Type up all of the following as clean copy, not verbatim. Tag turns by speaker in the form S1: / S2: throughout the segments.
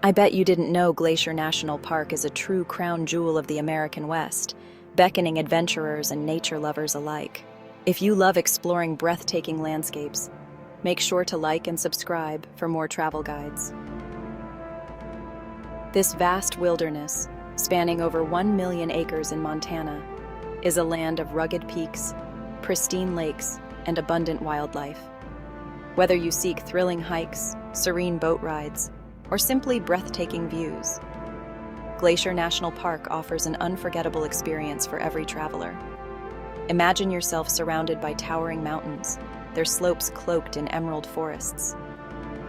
S1: I bet you didn't know Glacier National Park is a true crown jewel of the American West, beckoning adventurers and nature lovers alike. If you love exploring breathtaking landscapes, make sure to like and subscribe for more travel guides. This vast wilderness, spanning over 1 million acres in Montana, is a land of rugged peaks, pristine lakes, and abundant wildlife. Whether you seek thrilling hikes, serene boat rides, or simply breathtaking views, Glacier National Park offers an unforgettable experience for every traveler. Imagine yourself surrounded by towering mountains, their slopes cloaked in emerald forests.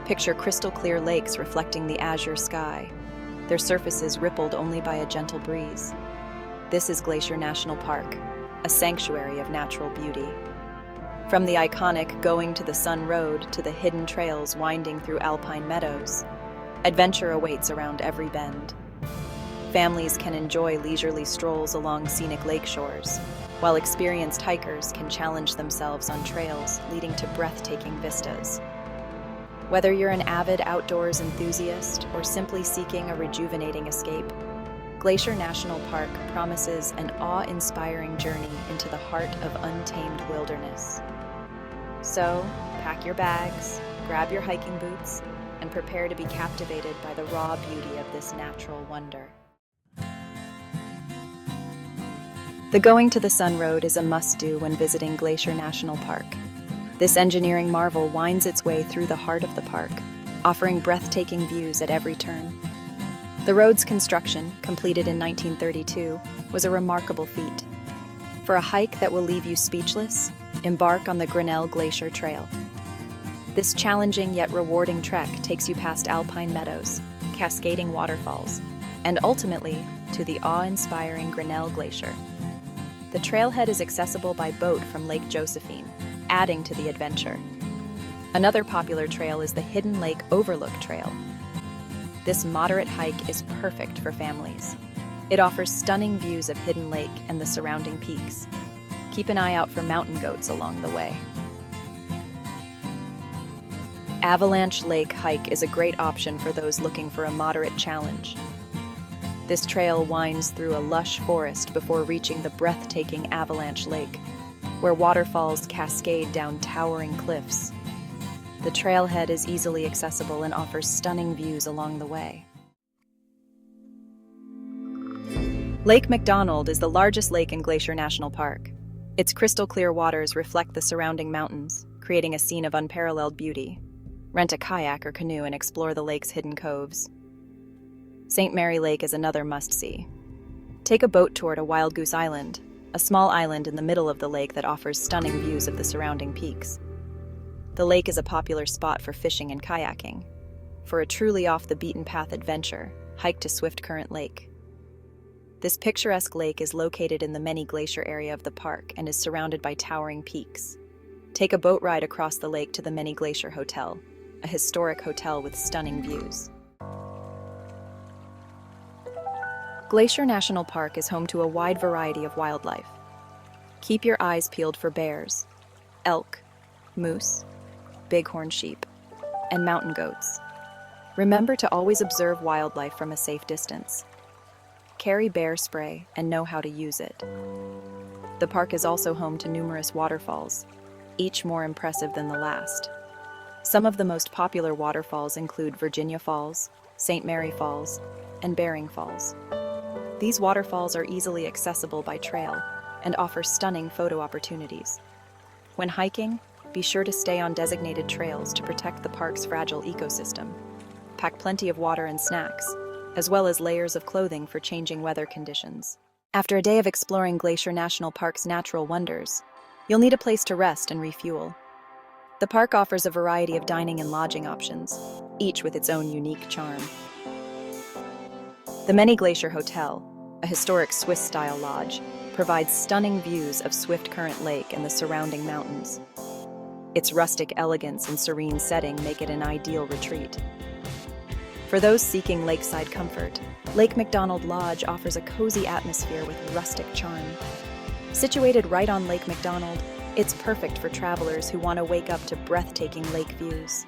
S1: Picture crystal-clear lakes reflecting the azure sky, their surfaces rippled only by a gentle breeze. This is Glacier National Park, a sanctuary of natural beauty. From the iconic Going to the Sun Road to the hidden trails winding through alpine meadows, adventure awaits around every bend. Families can enjoy leisurely strolls along scenic lake shores, while experienced hikers can challenge themselves on trails leading to breathtaking vistas. Whether you're an avid outdoors enthusiast or simply seeking a rejuvenating escape, Glacier National Park promises an awe-inspiring journey into the heart of untamed wilderness. So, pack your bags, grab your hiking boots, and prepare to be captivated by the raw beauty of this natural wonder. The Going to the Sun Road is a must-do when visiting Glacier National Park. This engineering marvel winds its way through the heart of the park, offering breathtaking views at every turn. The road's construction, completed in 1932, was a remarkable feat. For a hike that will leave you speechless, embark on the Grinnell Glacier Trail. This challenging yet rewarding trek takes you past alpine meadows, cascading waterfalls, and ultimately to the awe-inspiring Grinnell Glacier. The trailhead is accessible by boat from Lake Josephine, adding to the adventure. Another popular trail is the Hidden Lake Overlook Trail. This moderate hike is perfect for families. It offers stunning views of Hidden Lake and the surrounding peaks. Keep an eye out for mountain goats along the way. Avalanche Lake hike is a great option for those looking for a moderate challenge. This trail winds through a lush forest before reaching the breathtaking Avalanche Lake, where waterfalls cascade down towering cliffs. The trailhead is easily accessible and offers stunning views along the way. Lake McDonald is the largest lake in Glacier National Park. Its crystal-clear waters reflect the surrounding mountains, creating a scene of unparalleled beauty. Rent a kayak or canoe and explore the lake's hidden coves. St. Mary Lake is another must-see. Take a boat tour to Wild Goose Island, a small island in the middle of the lake that offers stunning views of the surrounding peaks. The lake is a popular spot for fishing and kayaking. For a truly off-the-beaten-path adventure, hike to Swift Current Lake. This picturesque lake is located in the Many Glacier area of the park and is surrounded by towering peaks. Take a boat ride across the lake to the Many Glacier Hotel, a historic hotel with stunning views. Glacier National Park is home to a wide variety of wildlife. Keep your eyes peeled for bears, elk, moose, bighorn sheep, and mountain goats. Remember to always observe wildlife from a safe distance. Carry bear spray and know how to use it. The park is also home to numerous waterfalls, each more impressive than the last. Some of the most popular waterfalls include Virginia Falls, St. Mary Falls, and Bering Falls. These waterfalls are easily accessible by trail and offer stunning photo opportunities. When hiking, be sure to stay on designated trails to protect the park's fragile ecosystem. Pack plenty of water and snacks, as well as layers of clothing for changing weather conditions. After a day of exploring Glacier National Park's natural wonders, you'll need a place to rest and refuel. The park offers a variety of dining and lodging options, each with its own unique charm. The Many Glacier Hotel, a historic Swiss-style lodge, provides stunning views of Swift Current Lake and the surrounding mountains. Its rustic elegance and serene setting make it an ideal retreat. For those seeking lakeside comfort, Lake McDonald Lodge offers a cozy atmosphere with rustic charm. Situated right on Lake McDonald, it's perfect for travelers who want to wake up to breathtaking lake views.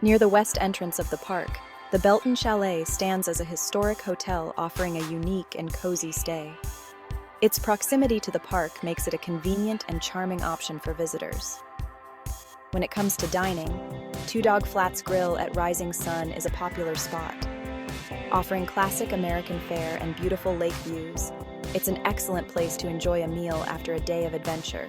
S1: Near the west entrance of the park, The Belton Chalet stands as a historic hotel offering a unique and cozy stay. Its proximity to the park makes it a convenient and charming option for visitors. When it comes to dining, Two Dog Flats Grill at Rising Sun is a popular spot. Offering classic American fare and beautiful lake views, it's an excellent place to enjoy a meal after a day of adventure.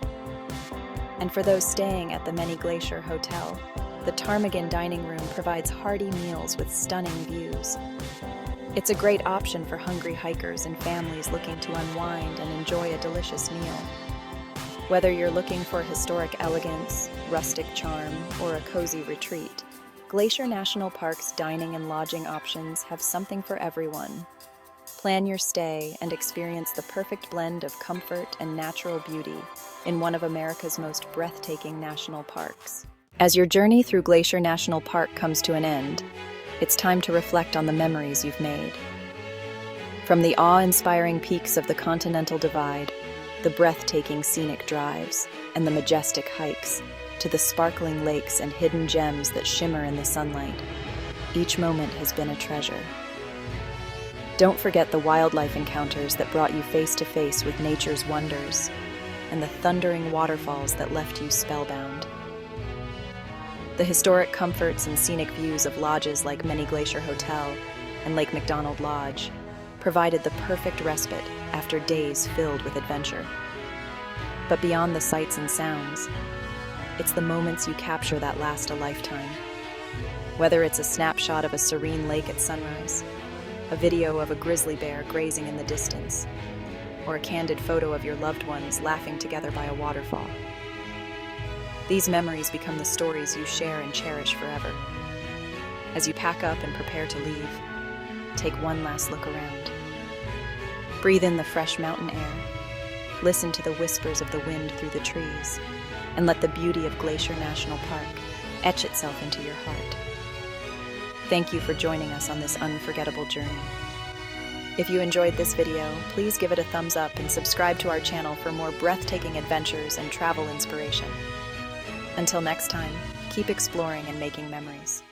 S1: And for those staying at the Glacier Hotel, the Ptarmigan Dining Room provides hearty meals with stunning views. It's a great option for hungry hikers and families looking to unwind and enjoy a delicious meal. Whether you're looking for historic elegance, rustic charm, or a cozy retreat, Glacier National Park's dining and lodging options have something for everyone. Plan your stay and experience the perfect blend of comfort and natural beauty in one of America's most breathtaking national parks. As your journey through Glacier National Park comes to an end, it's time to reflect on the memories you've made. From the awe-inspiring peaks of the Continental Divide, the breathtaking scenic drives, and the majestic hikes, to the sparkling lakes and hidden gems that shimmer in the sunlight, each moment has been a treasure. Don't forget the wildlife encounters that brought you face to face with nature's wonders, and the thundering waterfalls that left you spellbound. The historic comforts and scenic views of lodges like Glacier Hotel and Lake McDonald Lodge provided the perfect respite after days filled with adventure. But beyond the sights and sounds, it's the moments you capture that last a lifetime. Whether it's a snapshot of a serene lake at sunrise, a video of a grizzly bear grazing in the distance, or a candid photo of your loved ones laughing together by a waterfall. These memories become the stories you share and cherish forever. As you pack up and prepare to leave, take one last look around. Breathe in the fresh mountain air, listen to the whispers of the wind through the trees, and let the beauty of Glacier National Park etch itself into your heart. Thank you for joining us on this unforgettable journey. If you enjoyed this video, please give it a thumbs up and subscribe to our channel for more breathtaking adventures and travel inspiration. Until next time, keep exploring and making memories.